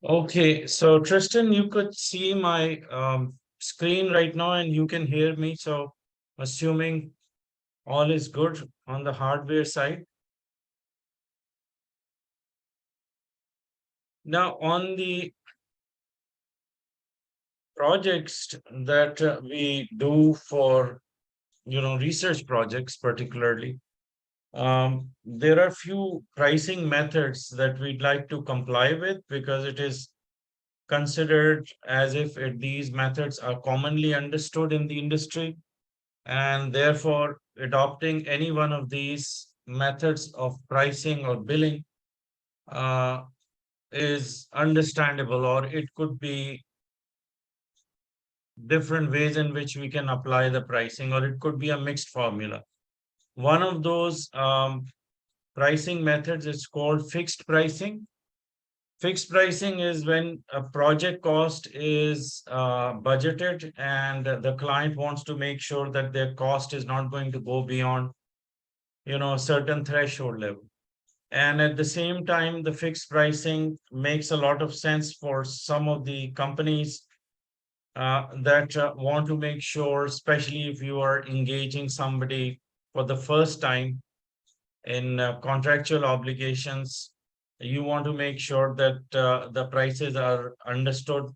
Okay, so Tristan, you could see my screen right now and you can hear me. So, assuming all is good on the hardware side. Now, on the projects that we do for research projects, particularly, there are few pricing methods that we'd like to comply with because it is considered as if these methods are commonly understood in the industry, and therefore adopting any one of these methods of pricing or billing uh, is understandable, or it could be different ways in which we can apply the pricing, or it could be a mixed formula. One of those pricing methods is called fixed pricing. Fixed pricing is when a project cost is budgeted and the client wants to make sure that their cost is not going to go beyond a certain threshold level. And at the same time, the fixed pricing makes a lot of sense for some of the companies that want to make sure, especially if you are engaging somebody for the first time in contractual obligations, you want to make sure that the prices are understood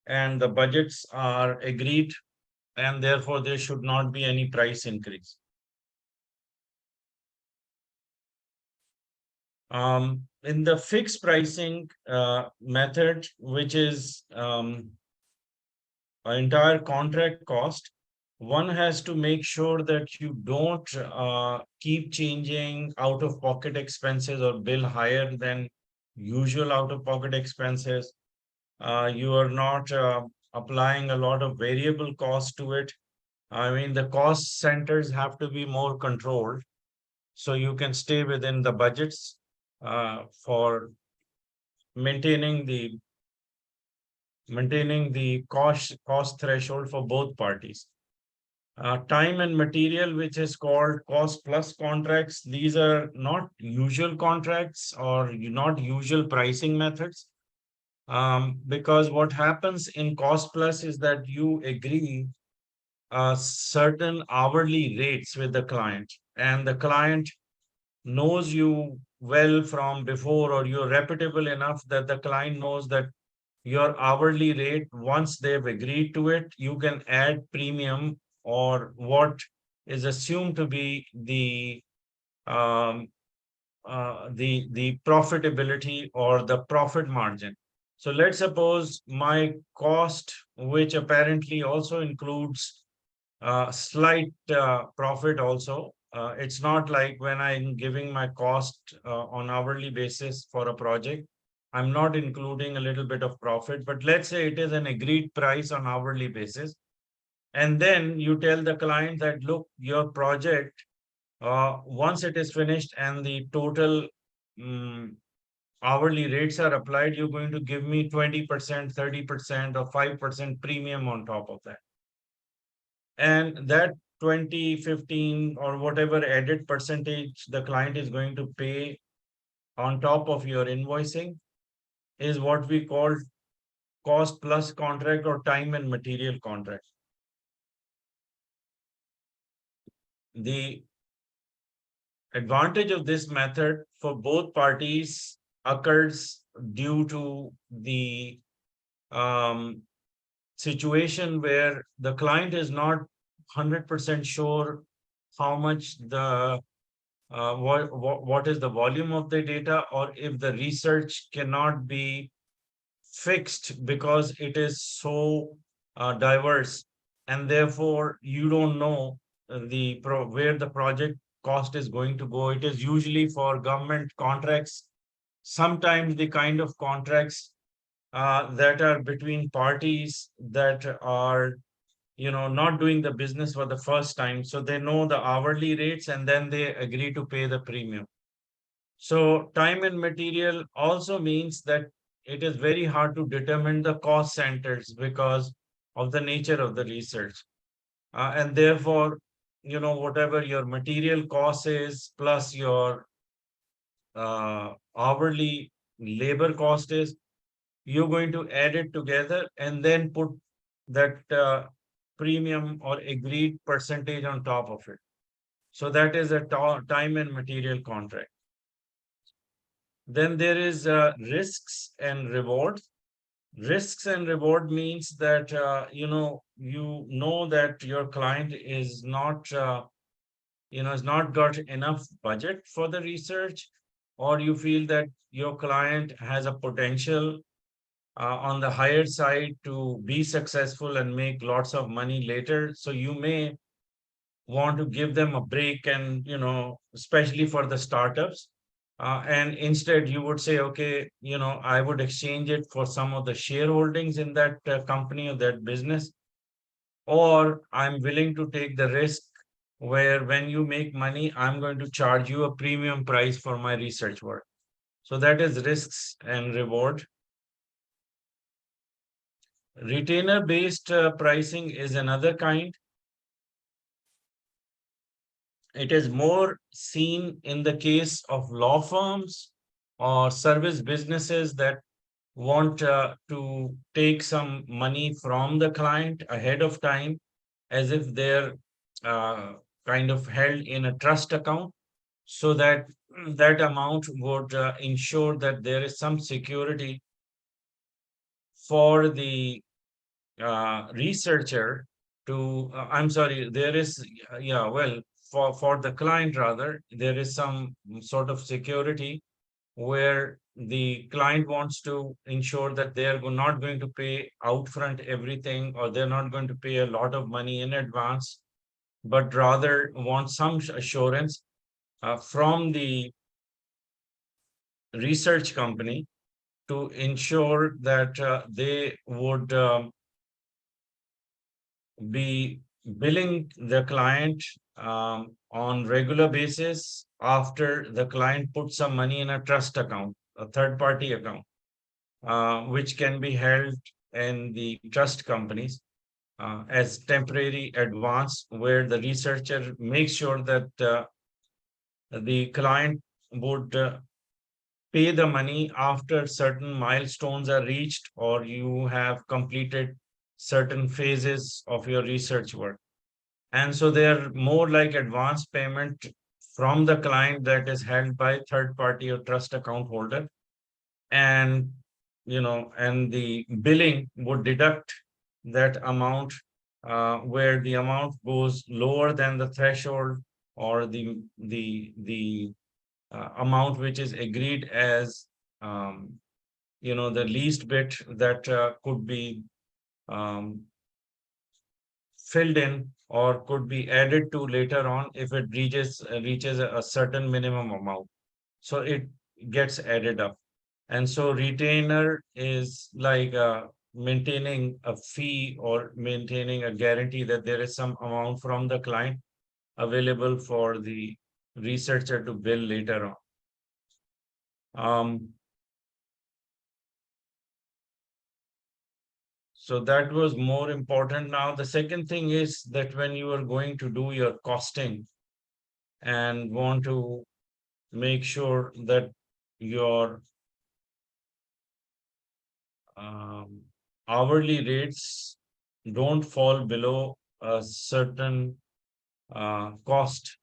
and the budgets are agreed, and therefore there should not be any price increase. In the fixed pricing method, which is an entire contract cost, one has to make sure that you don't keep changing out of pocket expenses or bill higher than usual out of pocket expenses. You are not applying a lot of variable cost to it. I mean, the cost centers have to be more controlled so you can stay within the budgets for maintaining the cost threshold for both parties. Time and material, which is called cost plus contracts. These are not usual contracts or not usual pricing methods. Because what happens in cost plus is that you agree certain hourly rates with the client, and the client knows you well from before, or you're reputable enough that the client knows that your hourly rate, once they've agreed to it, you can add premium or what is assumed to be um, the profitability or the profit margin. So let's suppose my cost, which apparently also includes slight profit also. It's not like when I'm giving my cost on hourly basis for a project, I'm not including a little bit of profit, but let's say it is an agreed price on hourly basis. And then you tell the client that, look, your project, once it is finished and the total um, hourly rates are applied, you're going to give me 20%, 30%, or 5% premium on top of that. And that 20, 15, or whatever added percentage the client is going to pay on top of your invoicing is what we call cost plus contract or time and material contract. The advantage of this method for both parties occurs due to the um, situation where the client is not 100% sure how much what is the volume of the data, or if the research cannot be fixed because it is so diverse, and therefore you don't know where the project cost is going to go. It is usually for government contracts, sometimes the kind of contracts that are between parties that are not doing the business for the first time, so they know the hourly rates and then they agree to pay the premium. So time and material also means that it is very hard to determine the cost centers because of the nature of the research. And therefore, whatever your material cost is plus your hourly labor cost is, you're going to add it together and then put that premium or agreed percentage on top of it. So that is a time and material contract. Then there is risks and rewards. Risks and reward means that you know that your client is not has not got enough budget for the research, or you feel that your client has a potential on the higher side to be successful and make lots of money later. So you may want to give them a break, and especially for the startups, and instead you would say, okay, I would exchange it for some of the shareholdings in that company or that business, or I'm willing to take the risk where when you make money, I'm going to charge you a premium price for my research work. So that is risks and reward. Retainer based pricing is another kind. It is more seen in the case of law firms or service businesses that want to take some money from the client ahead of time, as if they're uh, kind of held in a trust account, so that that amount would ensure that there is some security for the researcher to I'm sorry, there is yeah, well, for the client rather, there is some sort of security where the client wants to ensure that they are not going to pay outfront everything, or they're not going to pay a lot of money in advance, but rather want some assurance from the research company to ensure that they would be billing the client on regular basis after the client puts some money in a trust account, a third party account, which can be held in the trust companies as temporary advance, where the researcher makes sure that the client would pay the money after certain milestones are reached, or you have completed certain phases of your research work. And so they are more like advance payment from the client that is held by third party or trust account holder. And and the billing would deduct that amount where the amount goes lower than the threshold, or the amount which is agreed as the least bit that could be um, filled in or could be added to later on if it reaches a certain minimum amount. So it gets added up. And so retainer is like maintaining a fee or maintaining a guarantee that there is some amount from the client available for the researcher to bill later on. So that was more important. Now, the second thing is that when you are going to do your costing and want to make sure that your um, hourly rates don't fall below a certain cost,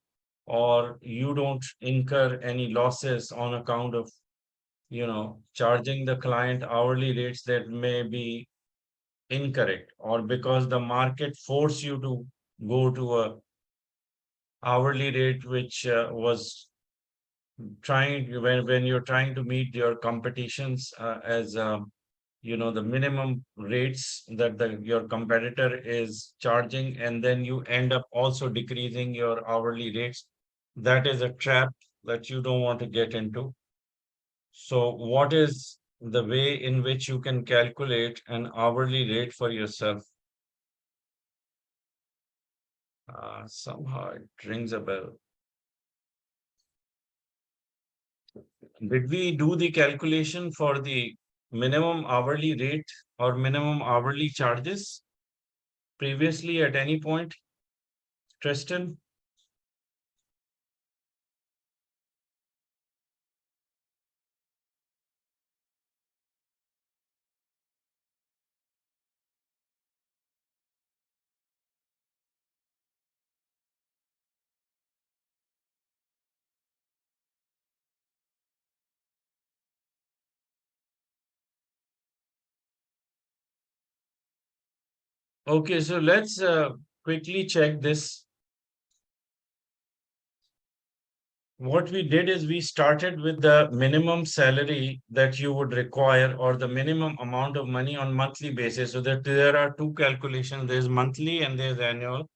or you don't incur any losses on account of charging the client hourly rates that may be incorrect, or because the market force you to go to a hourly rate which was trying when you're trying to meet your competitions as the minimum rates that your competitor is charging, and then you end up also decreasing your hourly rates. That is a trap that you don't want to get into. So what is the way in which you can calculate an hourly rate for yourself? Somehow it rings a bell. Did we do the calculation for the minimum hourly rate or minimum hourly charges previously at any point, Tristan? Okay, so let's quickly check this. What we did is we started with the minimum salary that you would require or the minimum amount of money on monthly basis. So that there are two calculations. There's monthly and there's annual.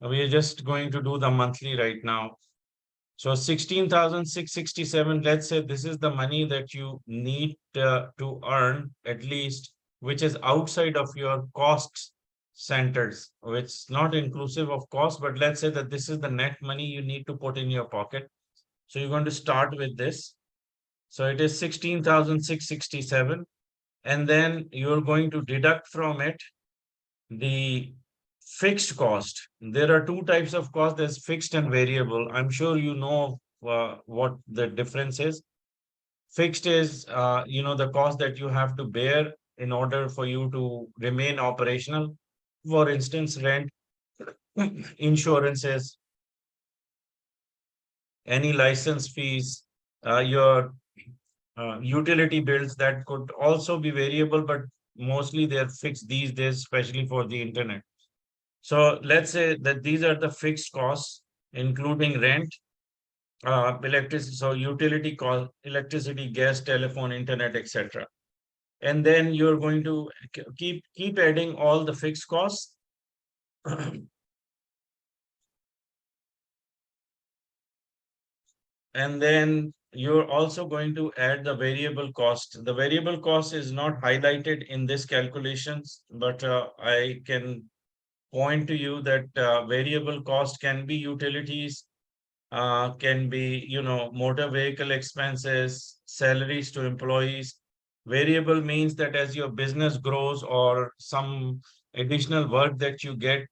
We are just going to do the monthly right now. So 16,667, let's say this is the money that you need to earn at least, which is outside of your cost centers, which not inclusive of cost, but let's say that this is the net money you need to put in your pocket. So you're going to start with this. So it is 16,667, and then you're going to deduct from it the fixed cost. There are two types of cost. There's fixed and variable. I'm sure you know what the difference is. Fixed is, the cost that you have to bear in order for you to remain operational. For instance, rent, insurances, any license fees, your utility bills that could also be variable, but mostly they're fixed these days, especially for the internet. So let's say that these are the fixed costs, including rent, electricity, so utility cost, electricity, gas, telephone, internet, etc. And then you're going to keep adding all the fixed costs. And then you're also going to add the variable cost. The variable cost is not highlighted in this calculations, but I can point to you that variable cost can be utilities, can be, motor vehicle expenses, salaries to employees. Variable means that as your business grows or some additional work that you get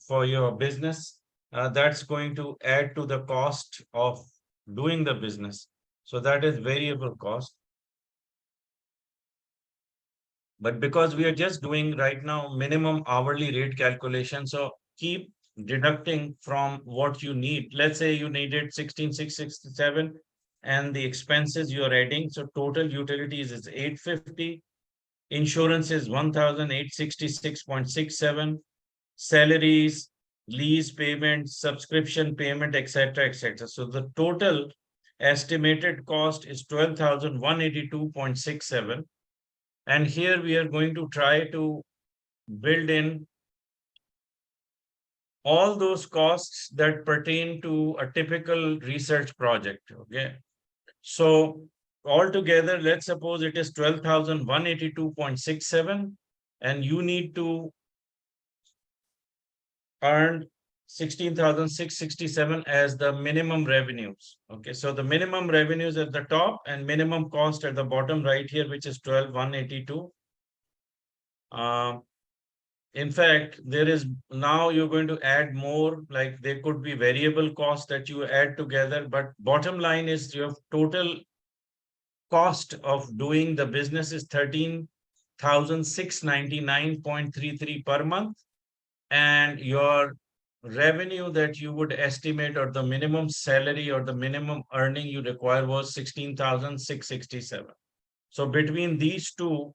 for your business, that's going to add to the cost of doing the business. So that is variable cost. But because we are just doing right now minimum hourly rate calculation, so keep deducting from what you need. Let's say you needed 16,667 and the expenses you're adding. So total utilities is 850, insurance is 1,866.67, salaries, lease payment, subscription payment, etc., etc. So the total estimated cost is 12,182.67. And here we are going to try to build in all those costs that pertain to a typical research project. Okay. So altogether, let's suppose it is 12,182.67, and you need to earn 16,667 as the minimum revenues. Okay. So the minimum revenues at the top and minimum cost at the bottom right here, which is 12,182. In fact, there is now you're going to add more, like there could be variable costs that you add together, but bottom line is your total cost of doing the business is 13,699.33 per month. And your revenue that you would estimate, or the minimum salary or the minimum earning you require, was 16,667. So between these two,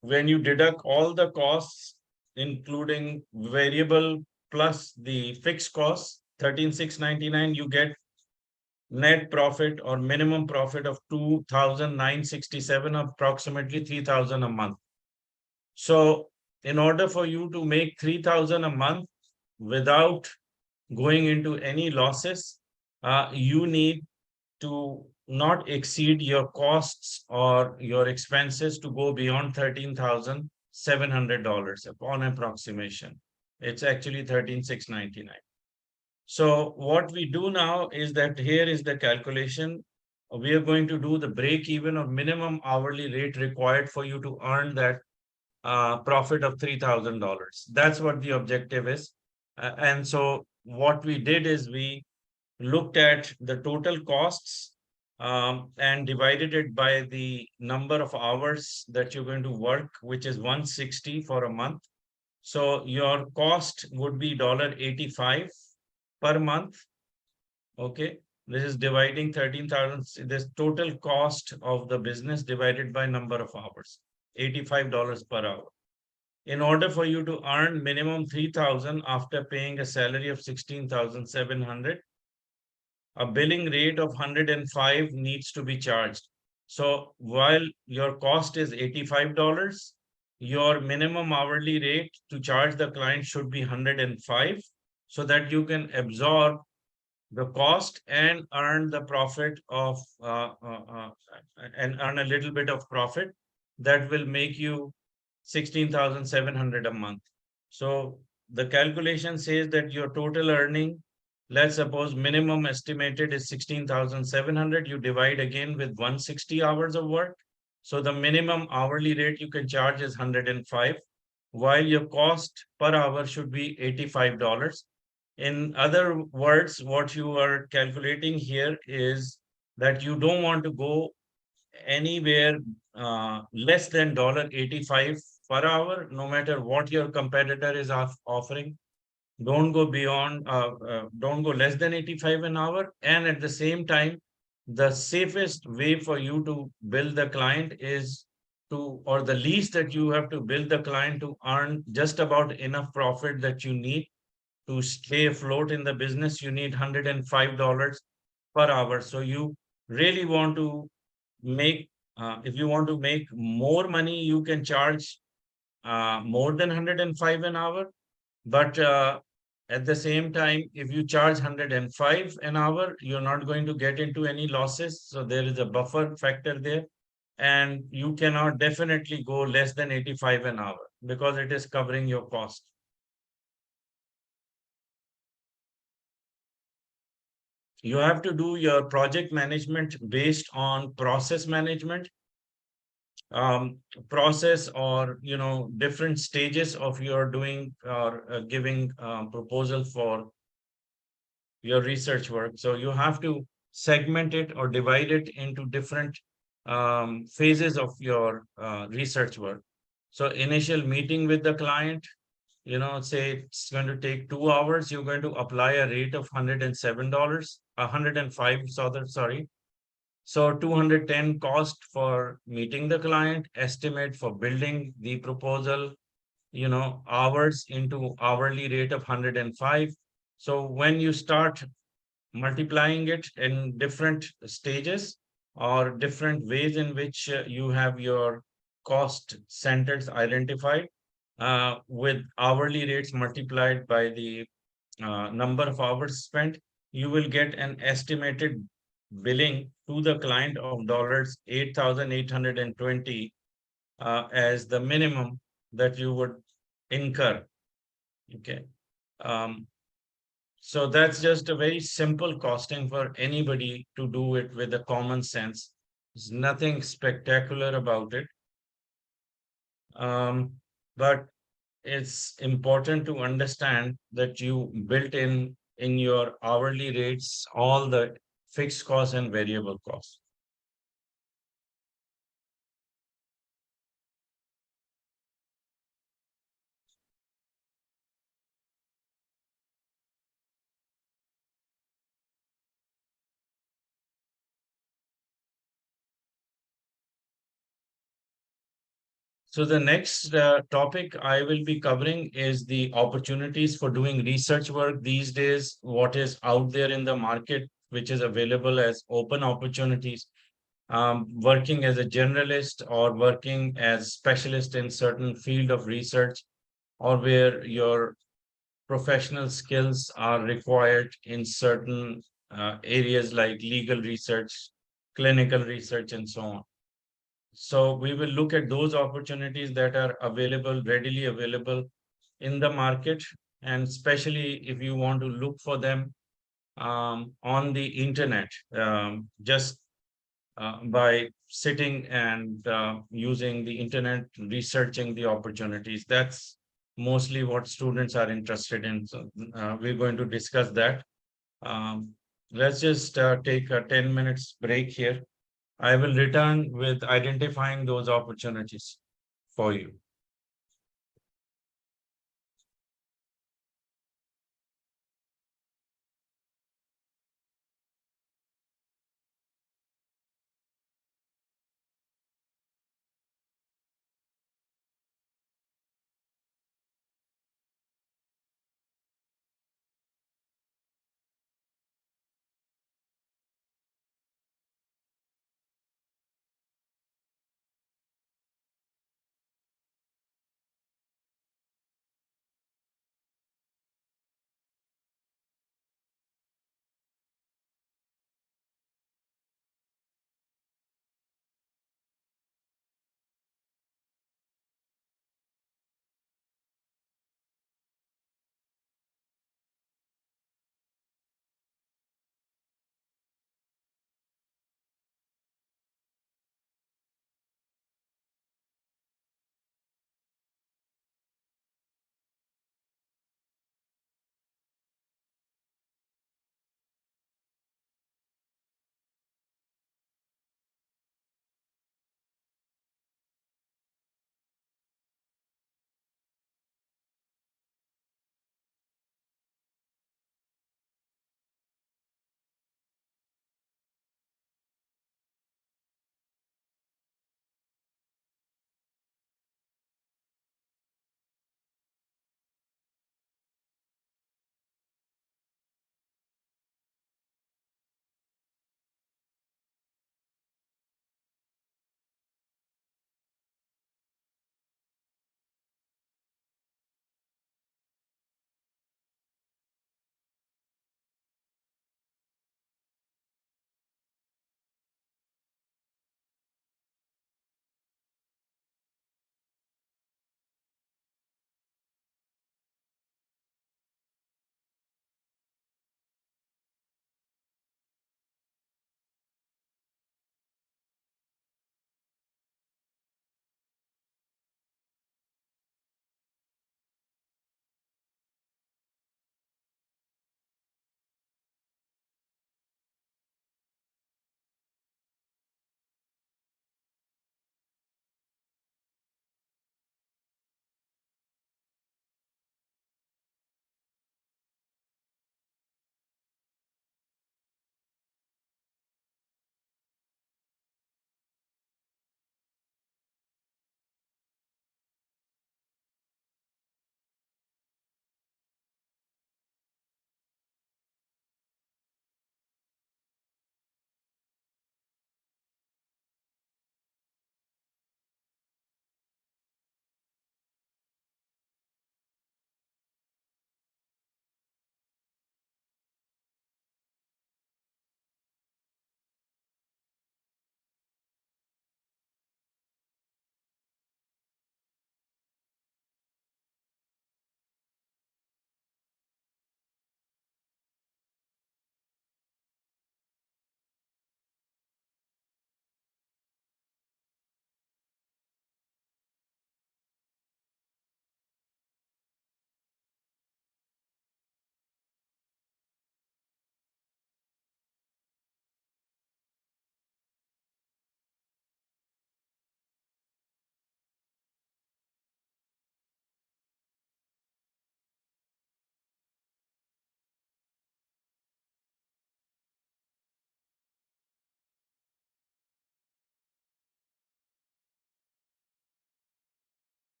when you deduct all the costs, including variable plus the fixed costs, 13,699, you get net profit or minimum profit of 2,967, approximately 3,000 a month. So in order for you to make 3,000 a month without going into any losses, you need to not exceed your costs or your expenses to go beyond $13,700 upon approximation. It's actually 13,699. So what we do now is that here is the calculation. We are going to do the break even of minimum hourly rate required for you to earn that profit of $3,000. That's what the objective is. And so what we did is we looked at the total costs and divided it by the number of hours that you're going to work, which is 160 for a month. So your cost would be $85 per month. Okay. This is dividing 13,000. This total cost of the business divided by number of hours, $85 per hour. in order for you to earn minimum 3,000 after paying a salary of 16,700, a billing rate of 105 needs to be charged. So while your cost is $85, your minimum hourly rate to charge the client should be 105, so that you can absorb the cost and earn the profit of and earn a little bit of profit that will make you 16,700 a month. So the calculation says that your total earning, let's suppose minimum estimated is 16,700, you divide again with 160 hours of work. So the minimum hourly rate you can charge is 105, while your cost per hour should be $85. In other words, what you are calculating here is that you don't want to go anywhere less than $85 per hour, no matter what your competitor is offering. Don't go beyond, don't go less than 85 an hour. And at the same time, the safest way for you to bill the client is to, or the least that you have to bill the client to earn just about enough profit that you need to stay afloat in the business. You need $105 per hour. So you really want to make, if you want to make more money, you can charge more than 105 an hour. But at the same time, if you charge 105 an hour, you're not going to get into any losses. So there is a buffer factor there. And you cannot definitely go less than 85 an hour because it is covering your cost. You have to do your project management based on process management, process, or different stages of your doing or giving proposal for your research work. So you have to segment it or divide it into different phases of your research work. So initial meeting with the client, say it's going to take 2 hours, you're going to apply a rate of $107, 105, sorry. So 210 cost for meeting the client, estimate for building the proposal, hours into hourly rate of 105. So when you start multiplying it in different stages or different ways in which you have your cost centers identified, with hourly rates multiplied by the number of hours spent, you will get an estimated billing to the client of dollars 8,820 as the minimum that you would incur. Okay. Um, so that's just a very simple costing for anybody to do it with a common sense. There's nothing spectacular about it. But it's important to understand that you built in your hourly rates all the fixed costs and variable costs. So the next topic I will be covering is the opportunities for doing research work these days, what is out there in the market, which is available as open opportunities, working as a generalist or working as specialist in certain field of research, or where your professional skills are required in certain areas like legal research, clinical research, and so on. So we will look at those opportunities that are available, readily available in the market, and especially if you want to look for them on the internet, just by sitting and using the internet, researching the opportunities. That's mostly what students are interested in. So we're going to discuss that. Um, let's just take a 10 minutes break here. I will return with identifying those opportunities for you.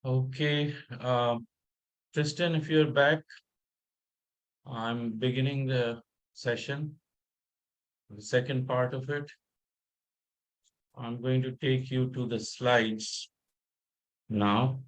Okay, Tristan, if you're back, I'm beginning the session, the second part of it. I'm going to take you to the slides now.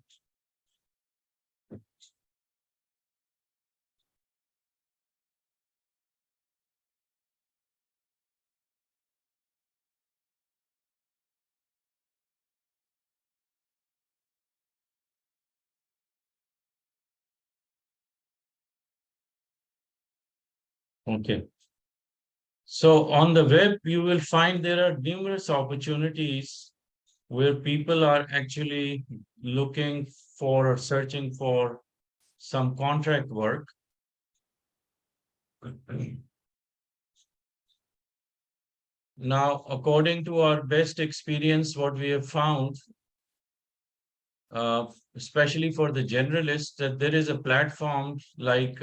Okay. So on the web, you will find there are numerous opportunities where people are actually looking for or searching for some contract work. Now, according to our best experience, what we have found, uh, especially for the generalists, that there is a platform like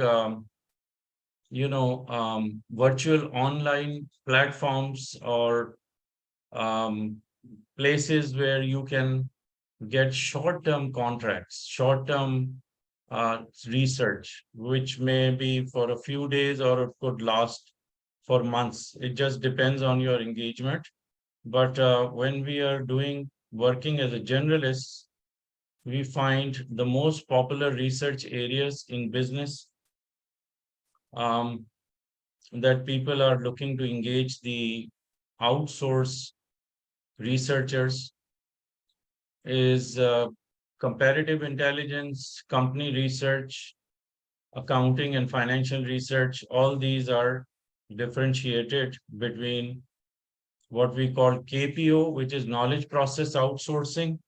virtual online platforms or um, places where you can get short-term contracts, short-term research, which may be for a few days or it could last for months. It just depends on your engagement. But when we are working as a generalist, we find the most popular research areas in business um, that people are looking to engage the outsource researchers is comparative intelligence, company research, accounting and financial research. All these are differentiated between what we call KPO, which is knowledge process outsourcing,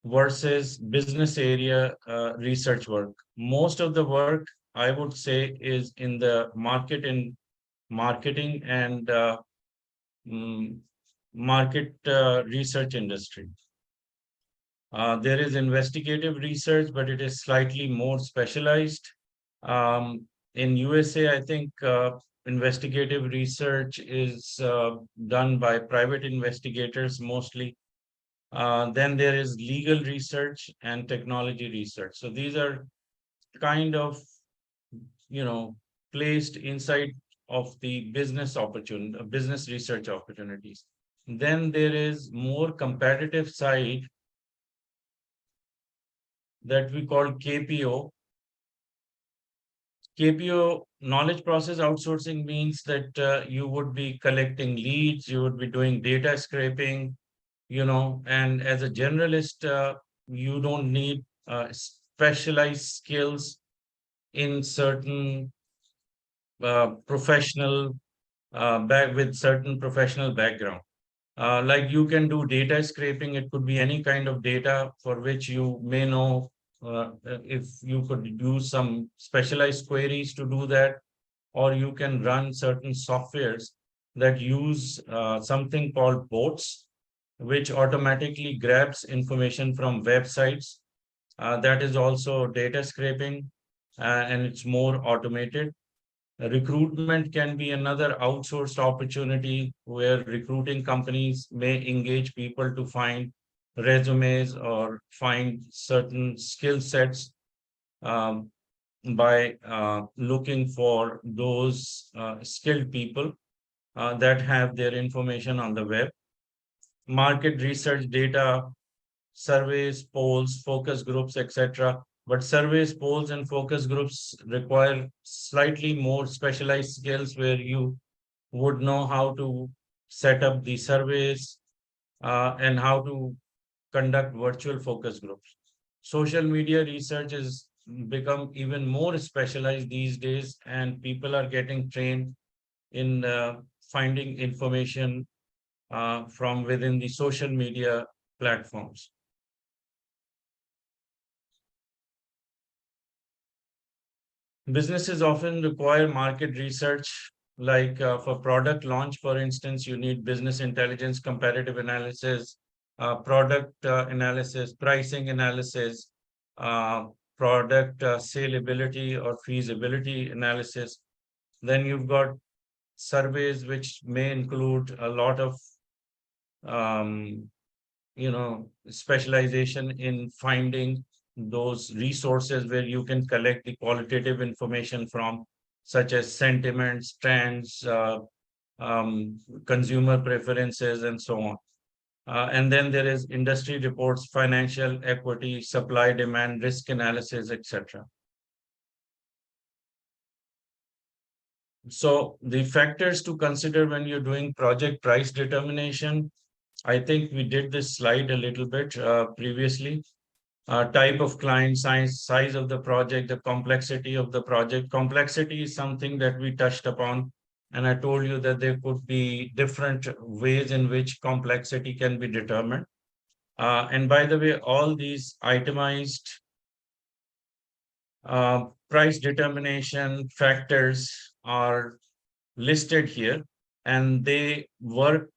versus business area research work. Most of the work, I would say, is in the marketing and mm, market research industry. There is investigative research, but it is slightly more specialized. In USA, I think investigative research is done by private investigators mostly. Then there is legal research and technology research. So these are kind of, you know, placed inside of the business opportunity, business research opportunities. Then there is more competitive side that we call KPO. KPO, knowledge process outsourcing, means that you would be collecting leads, you would be doing data scraping, and as a generalist, you don't need specialized skills in certain professional with certain professional background. Like you can do data scraping, it could be any kind of data for which you may know if you could use some specialized queries to do that, or you can run certain softwares that use something called bots, which automatically grabs information from websites. That is also data scraping, and it's more automated. Recruitment can be another outsourced opportunity where recruiting companies may engage people to find resumes or find certain skill sets um, by looking for those skilled people that have their information on the web. Market research data, surveys, polls, focus groups, etc. But surveys, polls, and focus groups require slightly more specialized skills where you would know how to set up the surveys and how to conduct virtual focus groups. Social media research has become even more specialized these days, and people are getting trained in finding information from within the social media platforms. Businesses often require market research, like for product launch, for instance, you need business intelligence, comparative analysis, product analysis, pricing analysis, uh, product saleability or feasibility analysis. Then you've got surveys, which may include a lot of um, specialization in finding those resources where you can collect the qualitative information from, such as sentiments, trends, consumer preferences, and so on. And then there is industry reports, financial equity, supply, demand, risk analysis, etc. So the factors to consider when you're doing project price determination, I think we did this slide a little bit previously. Type of client, size of the project, the complexity of the project. Complexity is something that we touched upon, and I told you that there could be different ways in which complexity can be determined. And by the way, all these itemized price determination factors are listed here, and they work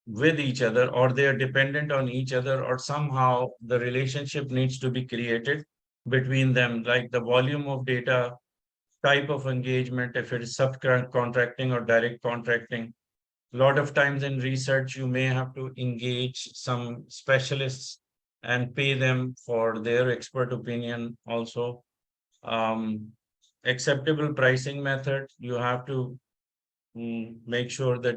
with each other, or they are dependent on each other, or somehow the relationship needs to be created between them, like the volume of data, type of engagement, if it is subcontracting or direct contracting. A lot of times in research, you may have to engage some specialists and pay them for their expert opinion also. Um, Acceptable pricing method, you have to make sure that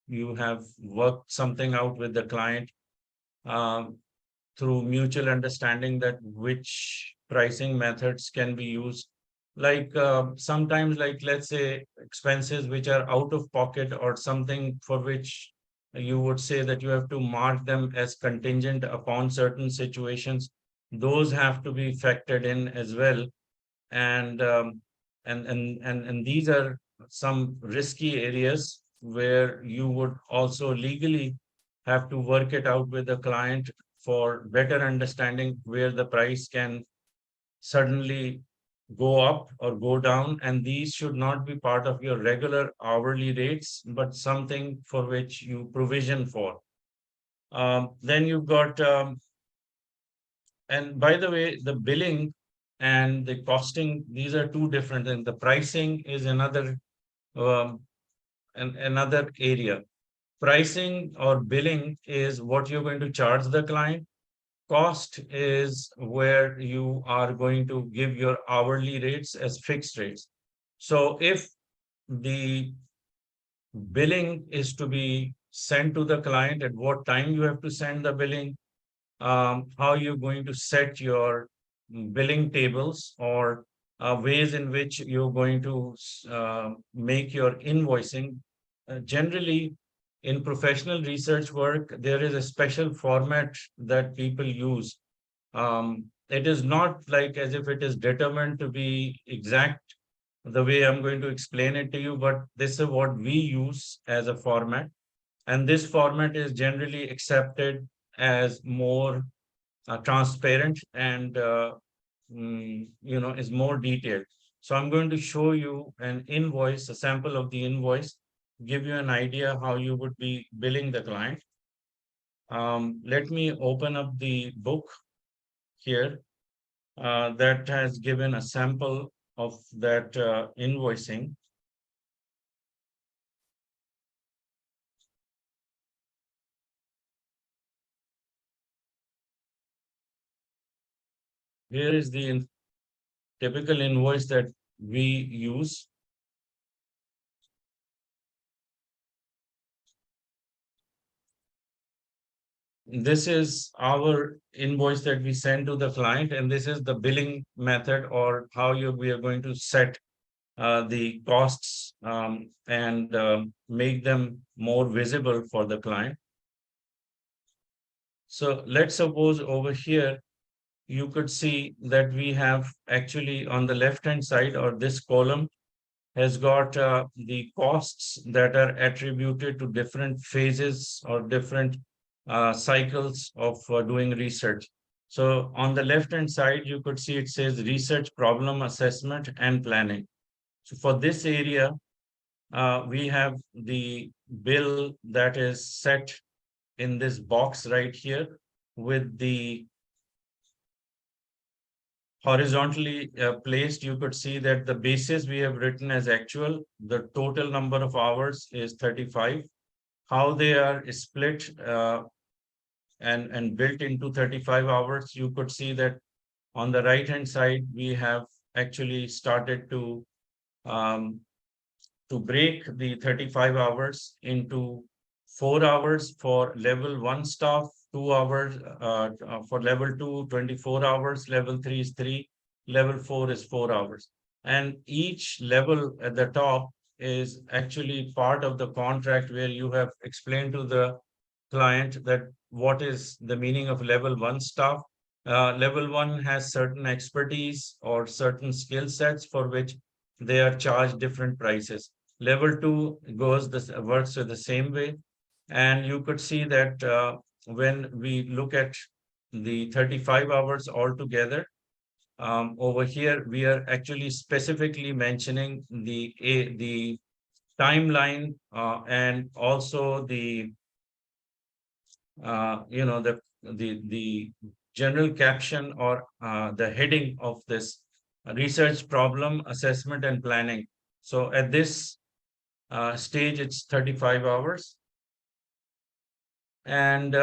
you have worked something out with the client um, through mutual understanding that which pricing methods can be used. Like sometimes, like let's say expenses which are out of pocket, or something for which you would say that you have to mark them as contingent upon certain situations, those have to be factored in as well. And and these are some risky areas where you would also legally have to work it out with the client for better understanding where the price can suddenly go up or go down, and these should not be part of your regular hourly rates, but something for which you provision for. Then you've got and by the way, the billing and the costing, these are two different things. The pricing is another um, another area. Pricing or billing is what you're going to charge the client. Cost is where you are going to give your hourly rates as fixed rates. So if the billing is to be sent to the client, at what time you have to send the billing, how you're going to set your billing tables, or ways in which you're going to make your invoicing. Generally, in professional research work, there is a special format that people use. It is not like as if it is determined to be exact the way I'm going to explain it to you, but this is what we use as a format. And this format is generally accepted as more transparent and is more detailed. So I'm going to show you an invoice, a sample of the invoice, give you an idea how you would be billing the client. Let me open up the book here that has given a sample of that invoicing. Here is the typical invoice that we use. This is our invoice that we send to the client, and this is the billing method, or how we are going to set the costs and make them more visible for the client. So let's suppose over here, you could see that we have actually on the left-hand side, or this column has got the costs that are attributed to different phases or different cycles of doing research. So on the left-hand side, you could see it says research problem assessment and planning. So for this area, we have the bill that is set in this box right here with the horizontally placed. You could see that the basis we have written as actual, the total number of hours is 35. How they are split and built into 35 hours, you could see that on the right hand side, we have actually started um, to break the 35 hours into 4 hours for level one staff, 2 hours for level two, 24 hours, level three is 3, level 4 is 4 hours. And each level at the top is actually part of the contract where you have explained to the client that what is the meaning of level one staff. Level one has certain expertise or certain skill sets for which they are charged different prices. Level two goes this works with the same way, and you could see that when we look at the 35 hours altogether, over here we are actually specifically mentioning the timeline and also the the general caption or the heading of this research problem assessment and planning. So at this stage, it's 35 hours. And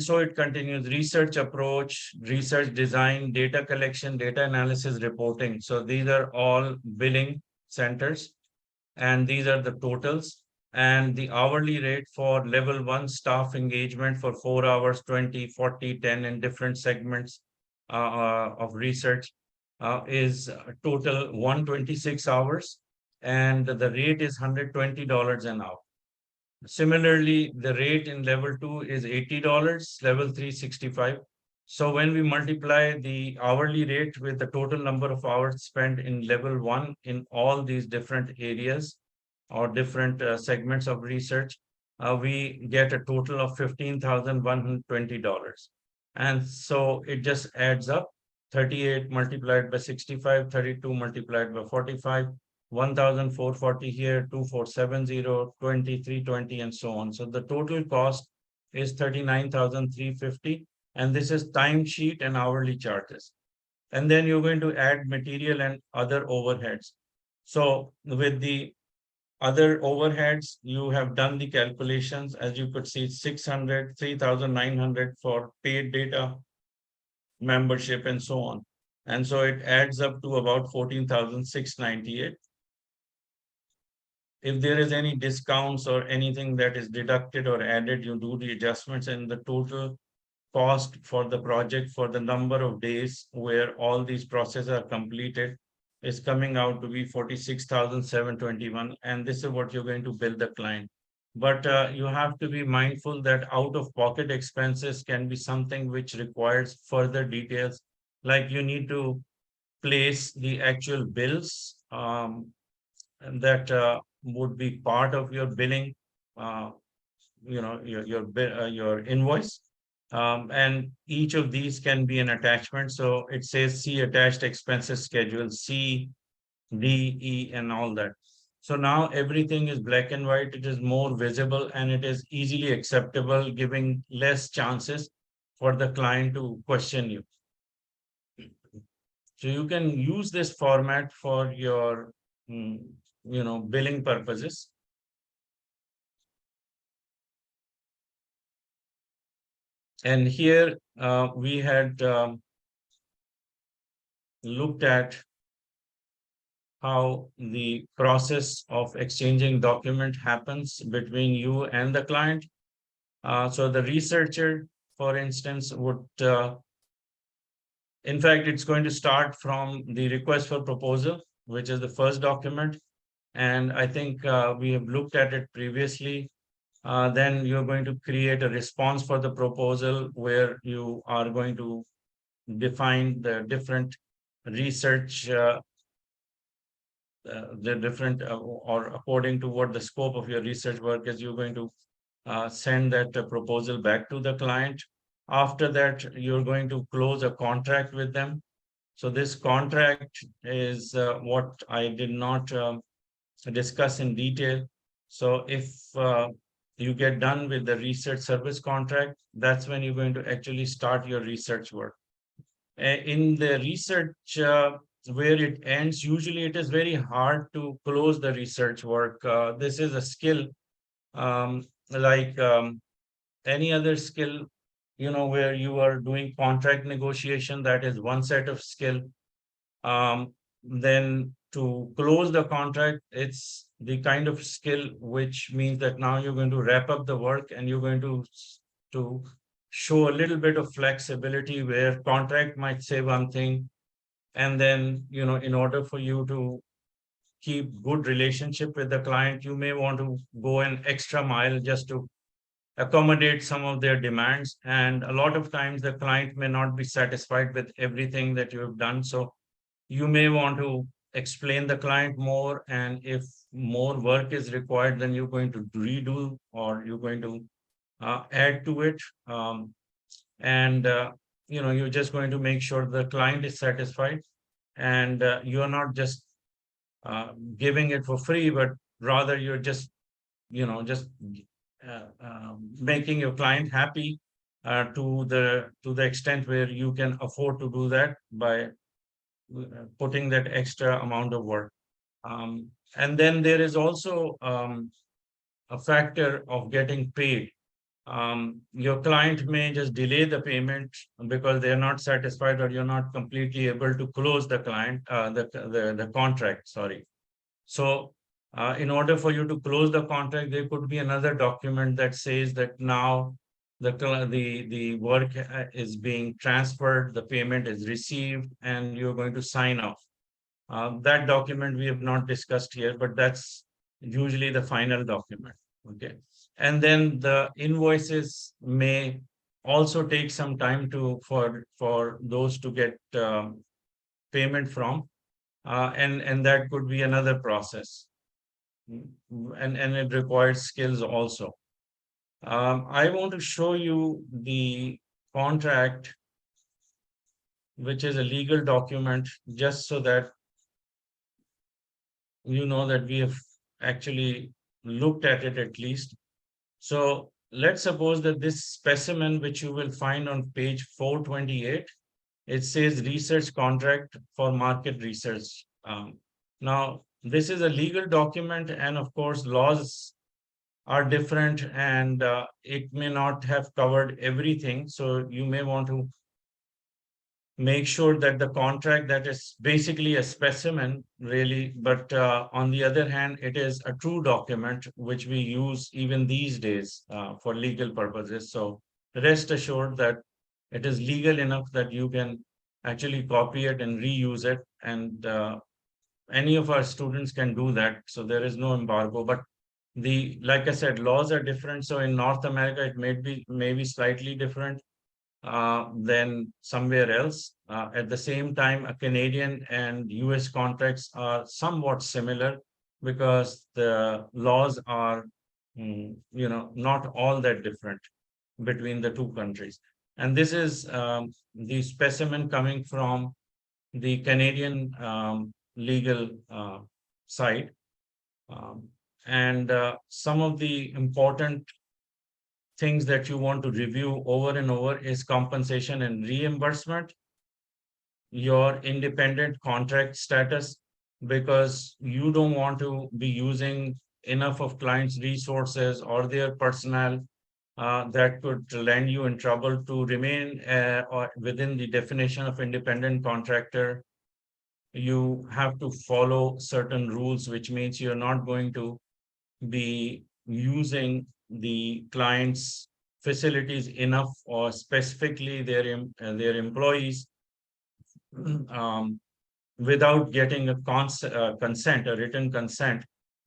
so it continues: research approach, research design, data collection, data analysis, reporting. So these are all billing centers, and these are the totals. And the hourly rate for level one staff engagement for 4 hours, 20, 40, 10 in different segments of research is total 126 hours, and the rate is $120 an hour. Similarly, the rate in level two is $80, level three 65. So when we multiply the hourly rate with the total number of hours spent in level one in all these different areas or different segments of research, we get a total of $15,120. And so it just adds up: 38 multiplied by 65, 32 multiplied by 45, 1,440 here, 2,470, 2,320, and so on. So the total cost is 39,350. And this is timesheet and hourly charges. And then you're going to add material and other overheads. So with the other overheads, you have done the calculations. As you could see, 600, 3,900 for paid data, membership, and so on. And so it adds up to about 14,698. If there is any discounts or anything that is deducted or added, you do the adjustments, and the total cost for the project for the number of days where all these processes are completed is coming out to be 46,721. And this is what you're going to bill the client. But you have to be mindful that out of pocket expenses can be something which requires further details. Like you need to place the actual bills and that would be part of your billing, uh, your invoice, and each of these can be an attachment. So it says see attached expenses schedule, C, D, E, and all that. So now everything is black and white. It is more visible and it is easily acceptable, giving less chances for the client to question you. So you can use this format for your, billing purposes. And here we had looked at how the process of exchanging document happens between you and the client. So the researcher, for instance, would, in fact, it's going to start from the request for proposal, which is the first document. And I think we have looked at it previously. Then you're going to create a response for the proposal where you are going to define the different research, the different, or according to what the scope of your research work is, you're going to send that proposal back to the client. After that, you're going to close a contract with them. So this contract is what I did not discuss in detail. So if you get done with the research service contract, that's when you're going to actually start your research work. In the research where it ends, usually it is very hard to close the research work. This is a skill like any other skill. where you are doing contract negotiation, that is one set of skill. Then to close the contract, it's the kind of skill which means that now you're going to wrap up the work and you're going to show a little bit of flexibility where contract might say one thing, and then in order for you to keep good relationship with the client, you may want to go an extra mile just to accommodate some of their demands. And a lot of times the client may not be satisfied with everything that you have done. So you may want to explain the client more. And if more work is required, then you're going to redo or you're going to add to it. And you're just going to make sure the client is satisfied. And you're not just giving it for free, but rather you're just making your client happy to the extent where you can afford to do that by putting that extra amount of work. And then there is also a factor of getting paid. Your client may just delay the payment because they're not satisfied or you're not completely able to close the the contract, sorry. So in order for you to close the contract, there could be another document that says that now the work is being transferred, the payment is received, and you're going to sign off. That document we have not discussed here, but that's usually the final document. Okay. And then the invoices may also take some time for those to get payment from, and that could be another process. And it requires skills also. I want to show you the contract, which is a legal document, just so that you know that we have actually looked at it at least. So let's suppose that this specimen, which you will find on page 428, it says research contract for market research. Now, this is a legal document, and of course, laws are different, and it may not have covered everything. So you may want to make sure that the contract, that is basically a specimen really, but on the other hand, it is a true document which we use even these days for legal purposes. So rest assured that it is legal enough that you can actually copy it and reuse it, and any of our students can do that. So there is no embargo. But like I said, laws are different. So in North America, it may be slightly different than somewhere else. At the same time, a Canadian and US contracts are somewhat similar because the laws are, not all that different between the two countries. And this is the specimen coming from the Canadian legal side. Um, and some of the important things that you want to review over and over is compensation and reimbursement, your independent contract status, because you don't want to be using enough of clients' resources or their personnel that could land you in trouble. To remain or within the definition of independent contractor, you have to follow certain rules, which means you're not going to be using the client's facilities enough, or specifically their employees, um, without getting a consent, a written consent,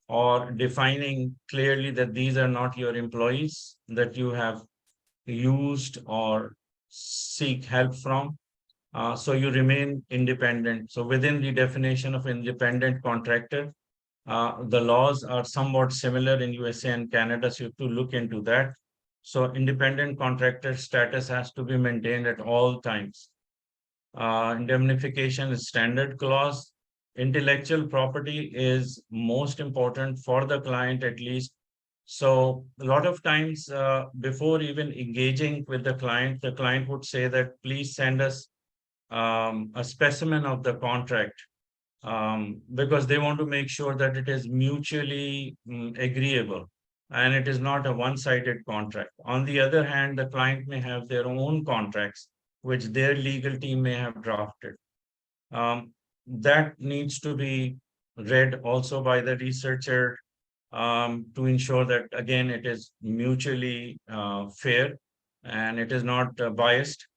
or defining clearly that these are not your employees that you have used or seek help from. So you remain independent. So within the definition of independent contractor, the laws are somewhat similar in USA and Canada, so you have to look into that. So independent contractor status has to be maintained at all times. Indemnification is standard clause. Intellectual property is most important for the client, at least. So a lot of times, before even engaging with the client would say that, please send us a specimen of the contract, because they want to make sure that it is mutually agreeable. and it is not a one-sided contract. On the other hand, the client may have their own contracts, which their legal team may have drafted. That needs to be read also by the researcher to ensure that, again, it is mutually fair and it is not biased.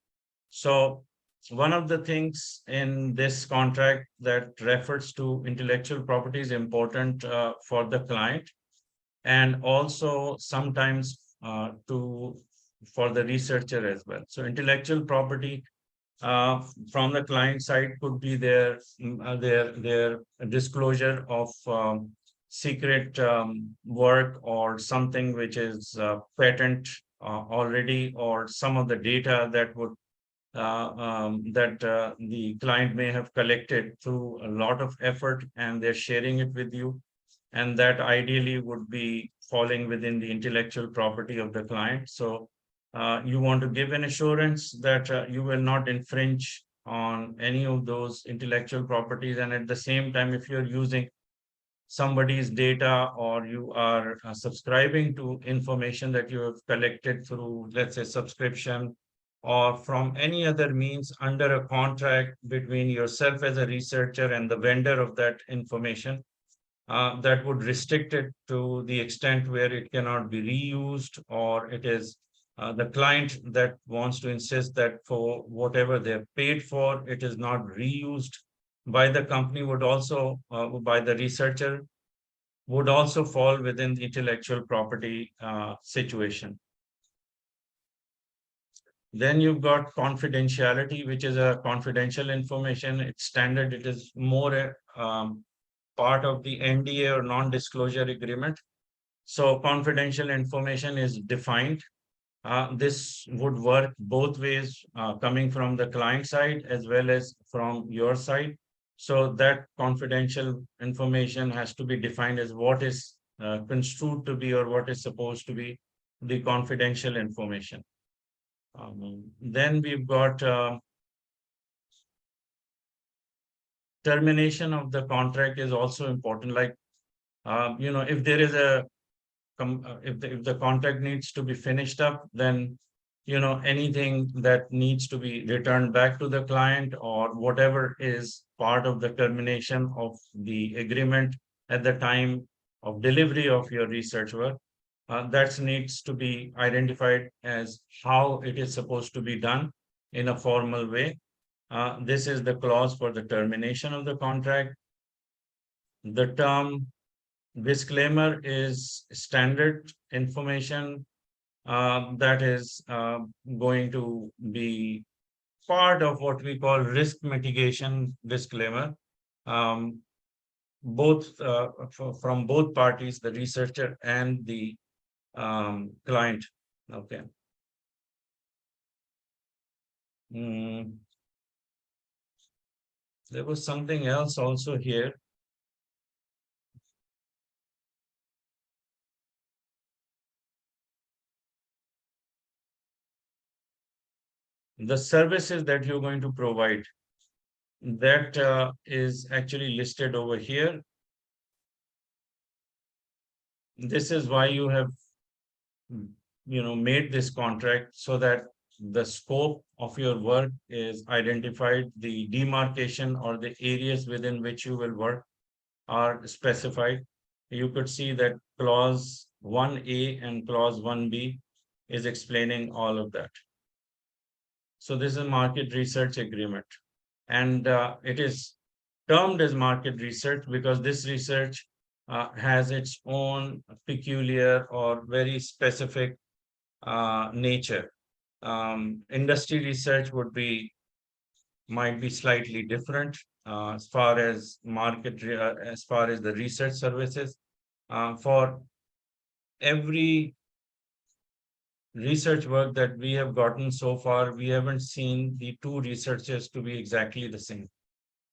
So, one of the things in this contract that refers to intellectual property is important for the client, and also sometimes to for the researcher as well. So intellectual property from the client side could be their disclosure of secret work, or something which is patent already, or some of the data that would that the client may have collected through a lot of effort, and they're sharing it with you, and that ideally would be falling within the intellectual property of the client. So you want to give an assurance that you will not infringe on any of those intellectual properties. And at the same time, if you're using somebody's data, or you are subscribing to information that you have collected through, let's say, subscription, or from any other means under a contract between yourself as a researcher and the vendor of that information, that would restrict it to the extent where it cannot be reused, or it is the client that wants to insist that for whatever they're paid for, it is not reused by the company, would also, by the researcher, would also fall within the intellectual property situation. Then you've got confidentiality, which is a confidential information. It's standard. It is more part of the NDA, or non-disclosure agreement. So confidential information is defined. This would work both ways, coming from the client side as well as from your side. So that confidential information has to be defined as what is construed to be, or what is supposed to be the confidential information. Then we've got termination of the contract is also important. Like, if there is a if the contract needs to be finished up, then anything that needs to be returned back to the client, or whatever is part of the termination of the agreement at the time of delivery of your research work, that needs to be identified as how it is supposed to be done in a formal way. This is the clause for the termination of the contract. The term disclaimer is standard information that is going to be part of what we call risk mitigation disclaimer, um, both from both parties, the researcher and the client. Okay. Mm, there was something else also here. The services that you're going to provide, that is actually listed over here. This is why you have made this contract, so that the scope of your work is identified, the demarcation or the areas within which you will work are specified. You could see that clause 1A and clause 1B is explaining all of that. So this is a market research agreement, and it is termed as market research because this research has its own peculiar or very specific nature. Industry research might be slightly different as far as as far as the research services. For every research work that we have gotten so far, we haven't seen the two researchers to be exactly the same.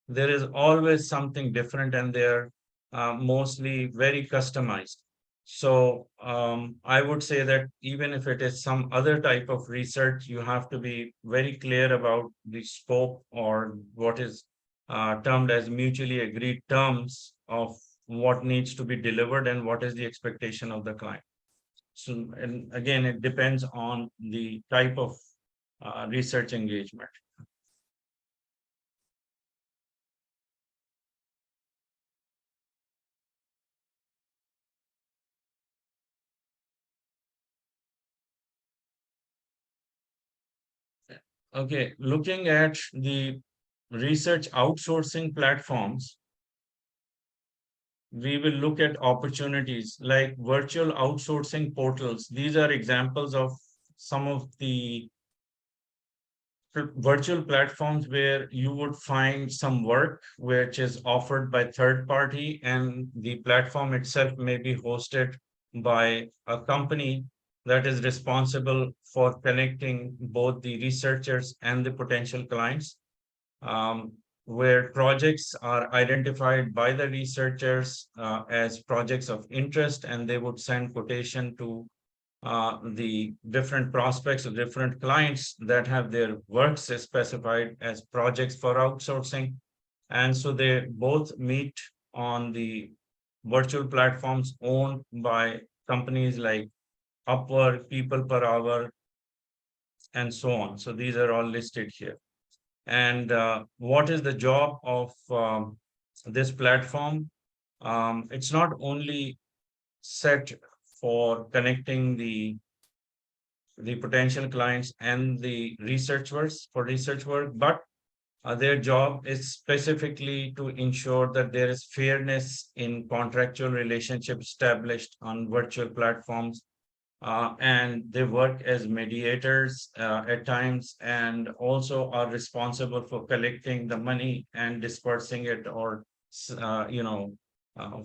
There is always something different, and they're mostly very customized. So I would say that even if it is some other type of research, you have to be very clear about the scope, or what is termed as mutually agreed terms of what needs to be delivered and what is the expectation of the client. So, and again, it depends on the type of research engagement. Okay, looking at the research outsourcing platforms, we will look at opportunities like virtual outsourcing portals. These are examples of some of the virtual platforms where you would find some work which is offered by third party, and the platform itself may be hosted by a company that is responsible for connecting both the researchers and the potential clients, um, where projects are identified by the researchers as projects of interest, and they would send quotation to the different prospects or different clients that have their works specified as projects for outsourcing. And so they both meet on the virtual platforms owned by companies like Upwork, People Per Hour, and so on. So these are all listed here. And what is the job of this platform? It's not only set for connecting the potential clients and the researchers for research work, but their job is specifically to ensure that there is fairness in contractual relationship established on virtual platforms, and they work as mediators at times, and also are responsible for collecting the money and dispersing it, or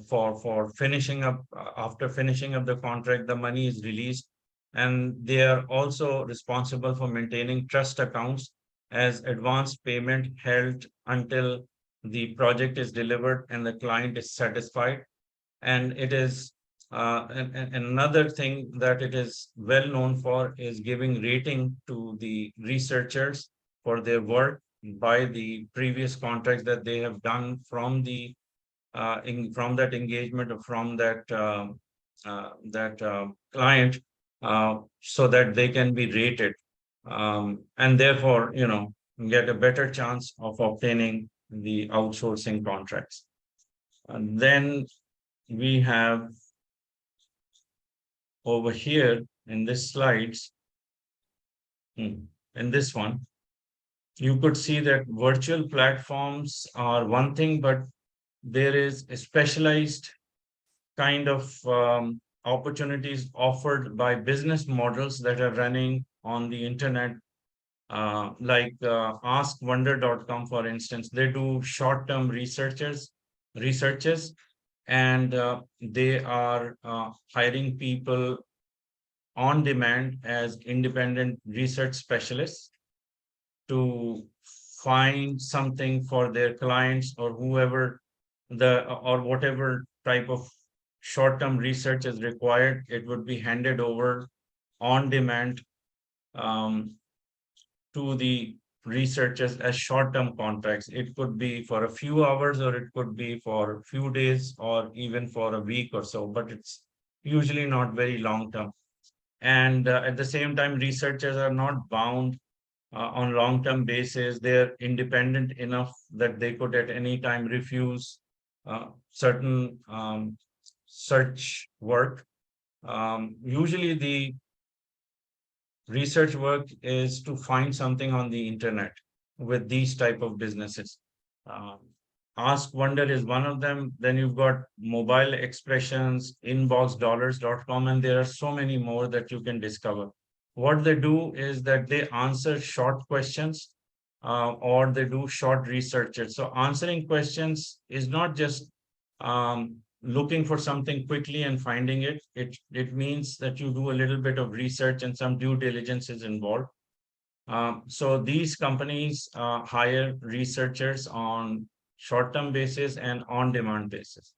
for finishing up after finishing up the contract, the money is released, and they are also responsible for maintaining trust accounts as advance payment held until the project is delivered and the client is satisfied. And it is and another thing that it is well known for is giving rating to the researchers for their work by the previous contracts that they have done from the from that engagement or from that client, so that they can be rated, and therefore get a better chance of obtaining the outsourcing contracts. And then we have over here in this slides, in this one, you could see that virtual platforms are one thing, but there is a specialized kind of opportunities offered by business models that are running on the internet, like askwonder.com, for instance. They do short-term researches, and they are hiring people on demand as independent research specialists to find something for their clients, or whoever or whatever type of short-term research is required. It would be handed over on demand um, to the researchers as short-term contracts. It could be for a few hours, or it could be for a few days, or even for a week or so, but it's usually not very long-term. And at the same time, researchers are not bound on long-term basis. They're independent enough that they could at any time refuse certain search work. Usually the research work is to find something on the internet with these type of businesses. Um, Ask Wonder is one of them. Then you've got Mobile Expressions, inboxdollars.com, and there are so many more that you can discover. What they do is that they answer short questions, or they do short researches. So answering questions is not just looking for something quickly and finding it. It means that you do a little bit of research and some due diligence is involved. So these companies hire researchers on short-term basis and on-demand basis.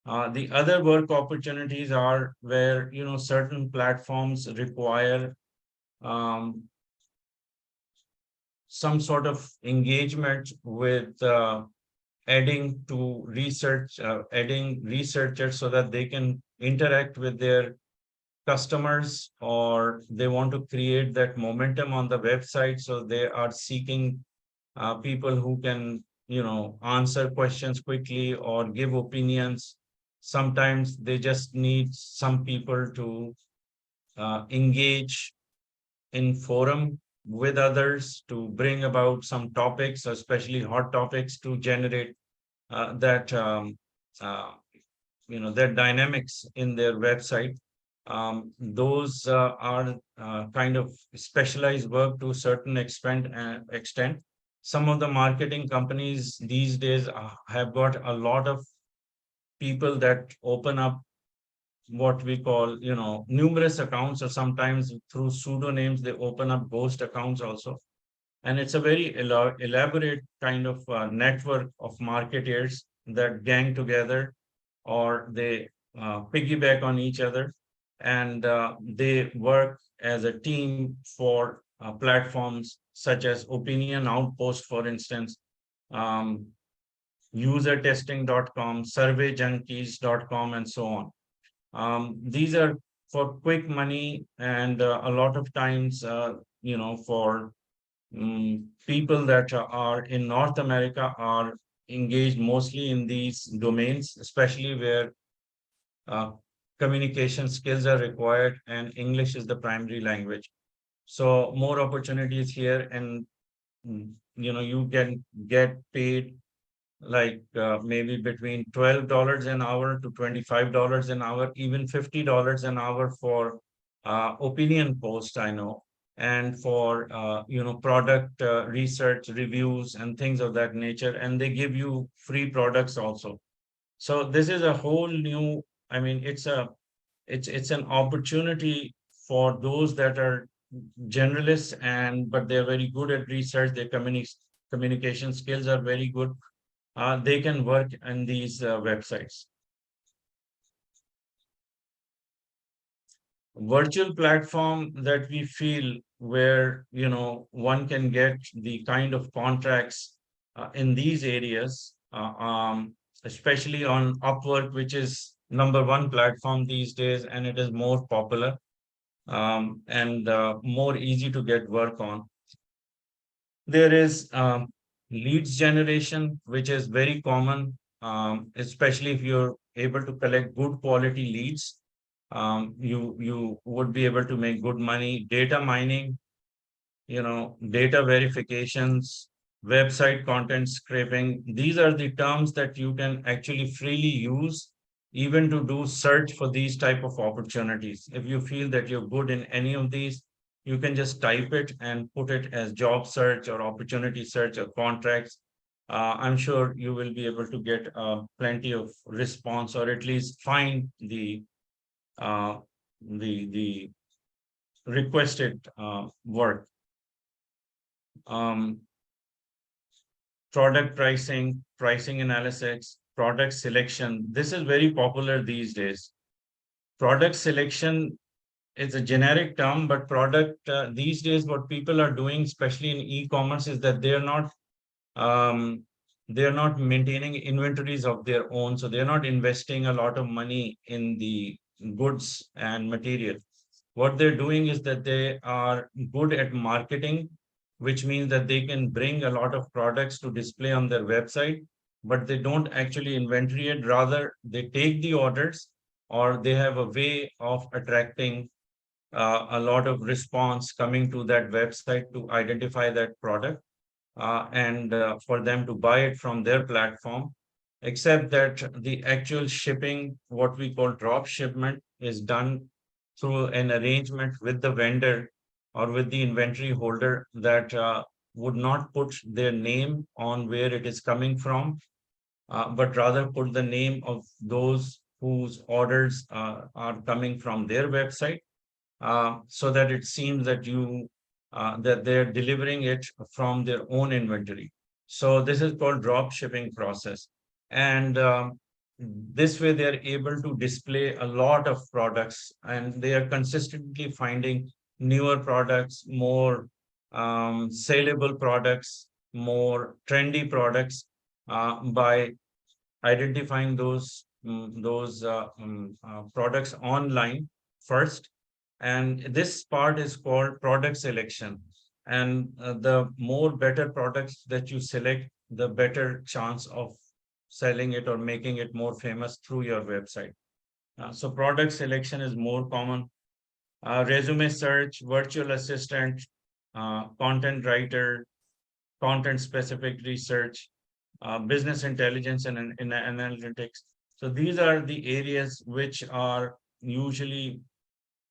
The other work opportunities are where certain platforms require um, some sort of engagement with adding researchers so that they can interact with their customers, or they want to create that momentum on the website. So they are seeking people who can, answer questions quickly or give opinions. Sometimes they just need some people to engage in forum with others to bring about some topics, especially hot topics, to generate that uh, their dynamics in their website. Those are kind of specialized work to a certain extent. Some of the marketing companies these days have got a lot of people that open up what we call, numerous accounts, or sometimes through pseudonames, they open up ghost accounts also. And it's a very elaborate kind of network of marketers that gang together, or they piggyback on each other, and they work as a team for platforms such as Opinion Outpost, for instance, um, usertesting.com, surveyjunkies.com, and so on. These are for quick money, and a lot of times, for people that are in North America are engaged mostly in these domains, especially where uh, communication skills are required and English is the primary language. So more opportunities here, and you can get paid like maybe between $12 an hour to $25 an hour, even $50 an hour for opinion post, I know, and for product research reviews and things of that nature, and they give you free products also. So this is a whole new, I mean, it's an opportunity for those that are generalists, and but they're very good at research, their communication skills are very good. They can work in these websites. Virtual platform that we feel where one can get the kind of contracts in these areas, especially on Upwork, which is number one platform these days, and it is more popular, and more easy to get work on. There is leads generation, which is very common, especially if you're able to collect good quality leads. You would be able to make good money. Data mining, data verifications, website content scraping. These are the terms that you can actually freely use, even to do search for these type of opportunities. If you feel that you're good in any of these, you can just type it and put it as job search or opportunity search or contracts. I'm sure you will be able to get plenty of response, or at least find uh, the requested work. Um, Product pricing, pricing analysis, product selection. This is very popular these days. Product selection is a generic term, but product these days, what people are doing, especially in e-commerce, is that um, they're not maintaining inventories of their own, so they're not investing a lot of money in the goods and material. What they're doing is that they are good at marketing, which means that they can bring a lot of products to display on their website, but they don't actually inventory it. Rather, they take the orders, or they have a way of attracting a lot of response coming to that website to identify that product, and for them to buy it from their platform. Except that the actual shipping, what we call drop shipment, is done through an arrangement with the vendor or with the inventory holder that would not put their name on where it is coming from, but rather put the name of those whose orders are coming from their website, so that it seems that that they're delivering it from their own inventory. So this is called drop shipping process, and this way they're able to display a lot of products, and they are consistently finding newer products, more saleable products, more trendy products, by identifying those products online first, And this part is called product selection. And the more better products that you select, the better chance of selling it or making it more famous through your website. So product selection is more common. Resume search, virtual assistant, content writer, content specific research, business intelligence and analytics. So these are the areas which are usually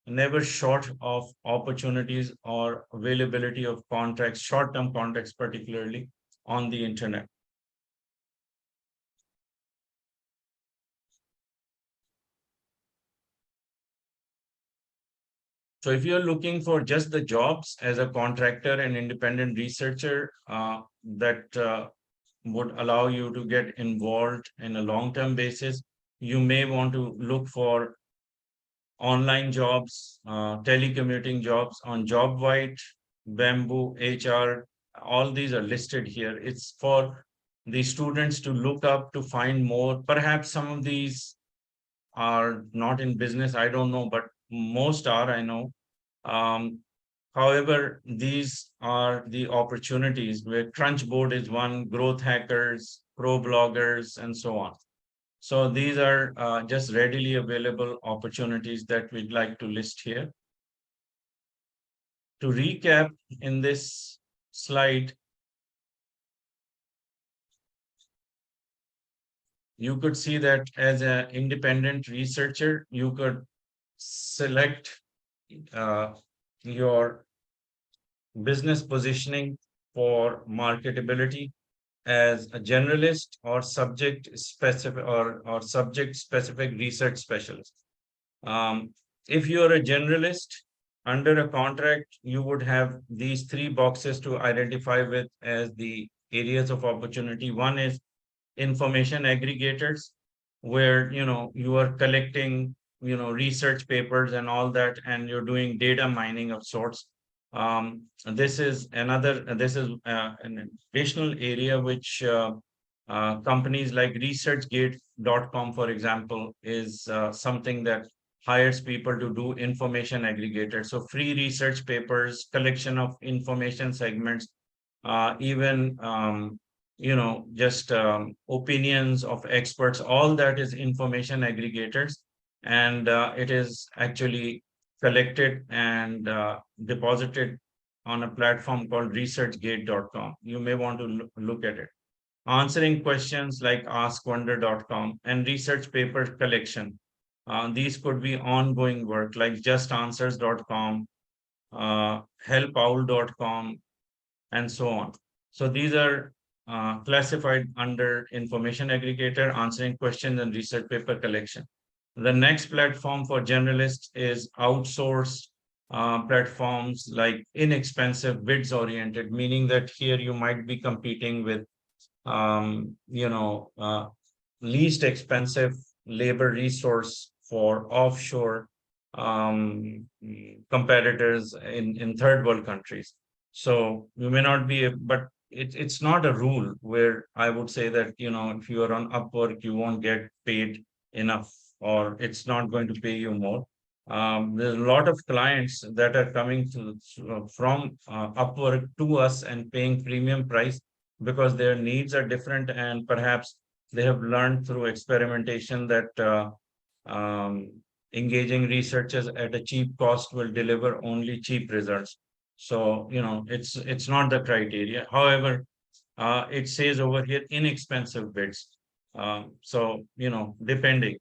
never short of opportunities or availability of contracts, short-term contracts, particularly on the internet. So if you're looking for just the jobs as a contractor and independent researcher, that would allow you to get involved in a long-term basis, you may want to look for online jobs, telecommuting jobs on JobVite, Bamboo, HR, all these are listed here. It's for the students to look up to find more. Perhaps some of these are not in business, I don't know, but most are, I know. Um, However, these are the opportunities where Crunchboard is one, growth hackers, pro bloggers, and so on. So these are just readily available opportunities that we'd like to list here. To recap in this slide, you could see that as an independent researcher, you could select uh, your business positioning for marketability as a generalist or subject specific research specialist. If you're a generalist under a contract, you would have these three boxes to identify with as the areas of opportunity. One is information aggregators, where you are collecting research papers and all that, and you're doing data mining of sorts. This is an additional area which companies like researchgate.com, for example, is something that hires people to do information aggregator. So free research papers, collection of information segments, even just opinions of experts, all that is information aggregators. And it is actually collected and deposited on a platform called researchgate.com. You may want to look at it. Answering questions like askwonder.com and research paper collection. These could be ongoing work like justanswers.com, helpowl.com, and so on. So these are classified under information aggregator, answering questions, and research paper collection. The next platform for generalists is outsourced platforms like inexpensive bids oriented, meaning that here you might be competing with um, you know, uh, least expensive labor resource for offshore competitors in third world countries. So you may not be, but it's not a rule where I would say that, if you are on Upwork, you won't get paid enough, or it's not going to pay you more. There's a lot of clients that are coming from Upwork to us and paying premium price because their needs are different, and perhaps they have learned through experimentation that um, engaging researchers at a cheap cost will deliver only cheap results. So it's not the criteria. However, it says over here inexpensive bids. So depending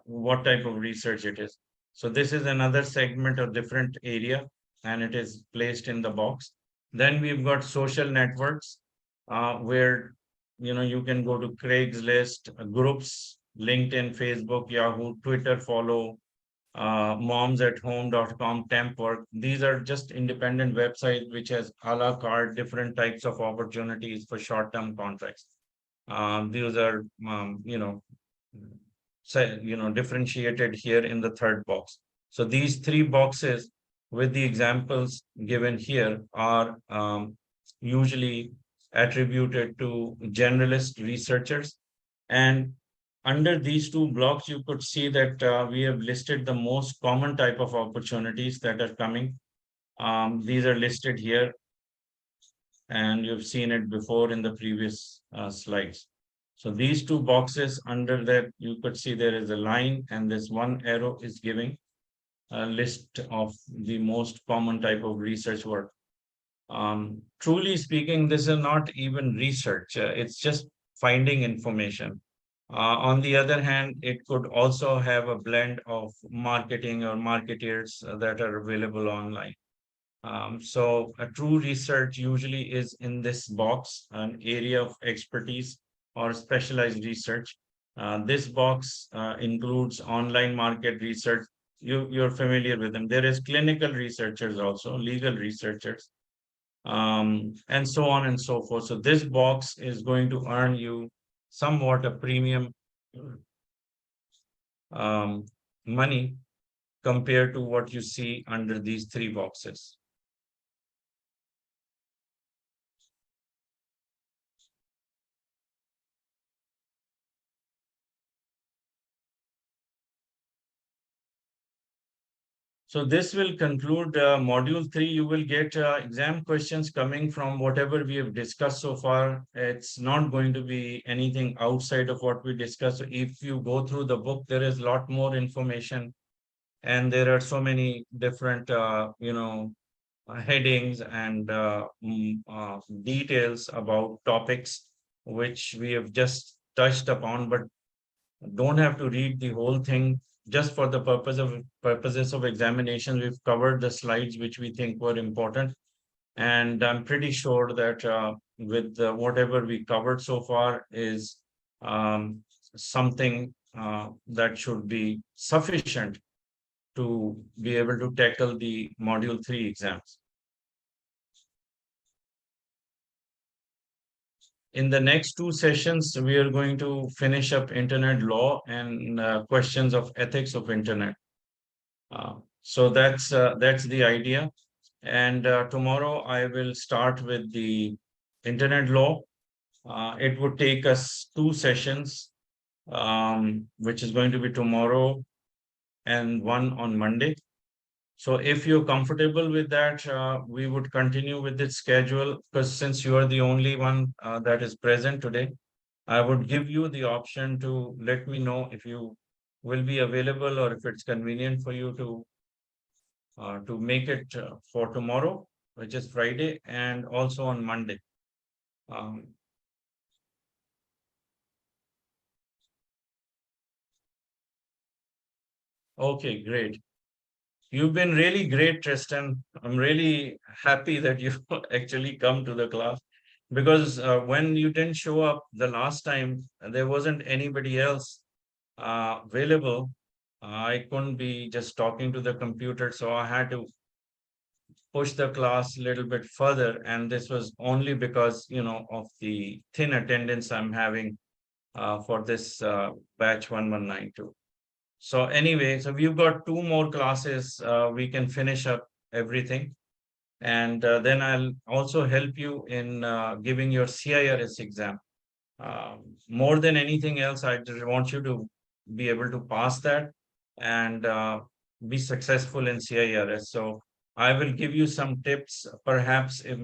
what type of research it is. So this is another segment or different area, and it is placed in the box. Then we've got social networks, where you can go to Craigslist, groups, LinkedIn, Facebook, Yahoo, Twitter, follow, momsathome.com, temp work. These are just independent websites which has a la carte different types of opportunities for short-term contracts. These are differentiated here in the third box. So these three boxes with the examples given here are usually attributed to generalist researchers. And under these two blocks, you could see that we have listed the most common type of opportunities that are coming. These are listed here, and you've seen it before in the previous slides. So these two boxes under that, you could see there is a line, and this one arrow is giving a list of the most common type of research work. Truly speaking, this is not even research. It's just finding information. On the other hand, it could also have a blend of marketing or marketeers that are available online. So a true research usually is in this box, an area of expertise or specialized research. This box includes online market research. You're familiar with them. There is clinical researchers also, legal researchers, and so on and so forth. So this box is going to earn you somewhat a premium um, money compared to what you see under these three boxes. So this will conclude module 3. You will get exam questions coming from whatever we have discussed so far. It's not going to be anything outside of what we discussed. So if you go through the book, there is a lot more information, and there are so many different, headings and details about topics which we have just touched upon, but don't have to read the whole thing. Just for the purposes of examination, we've covered the slides which we think were important, and I'm pretty sure that with whatever we covered so far is um, something that should be sufficient to be able to tackle the module 3 exams. In the next two sessions, we are going to finish up internet law and questions of ethics of internet. So that's the idea. And tomorrow I will start with the internet law. It would take us two sessions, which is going to be tomorrow and one on Monday. So if you're comfortable with that, we would continue with this schedule, because since you are the only one that is present today, I would give you the option to let me know if you will be available or if it's convenient for you to make it for tomorrow, which is Friday, and also on Monday. Um, okay, great. You've been really great, Tristan. I'm really happy that you actually come to the class, because when you didn't show up the last time, there wasn't anybody else available. I couldn't be just talking to the computer, so I had to push the class a little bit further. And this was only because, of the thin attendance I'm having for this batch 1192. So anyway, so we've got two more classes. We can finish up everything. And then I'll also help you in giving your CIRS exam. More than anything else, I just want you to be able to pass that and be successful in CIRS. So I will give you some tips. Perhaps if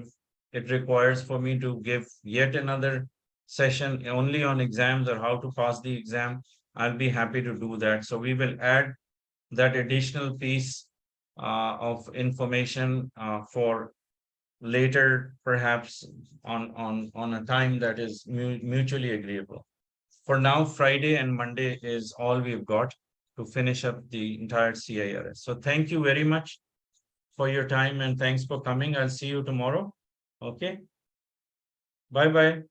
it requires for me to give yet another session only on exams or how to pass the exam, I'll be happy to do that. So we will add that additional piece of information for later, perhaps on a time that is mutually agreeable. For now, Friday and Monday is all we've got to finish up the entire CIRS. So thank you very much for your time, and thanks for coming. I'll see you tomorrow. Okay. Bye bye.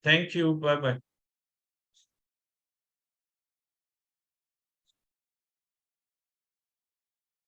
Thank you. Bye bye.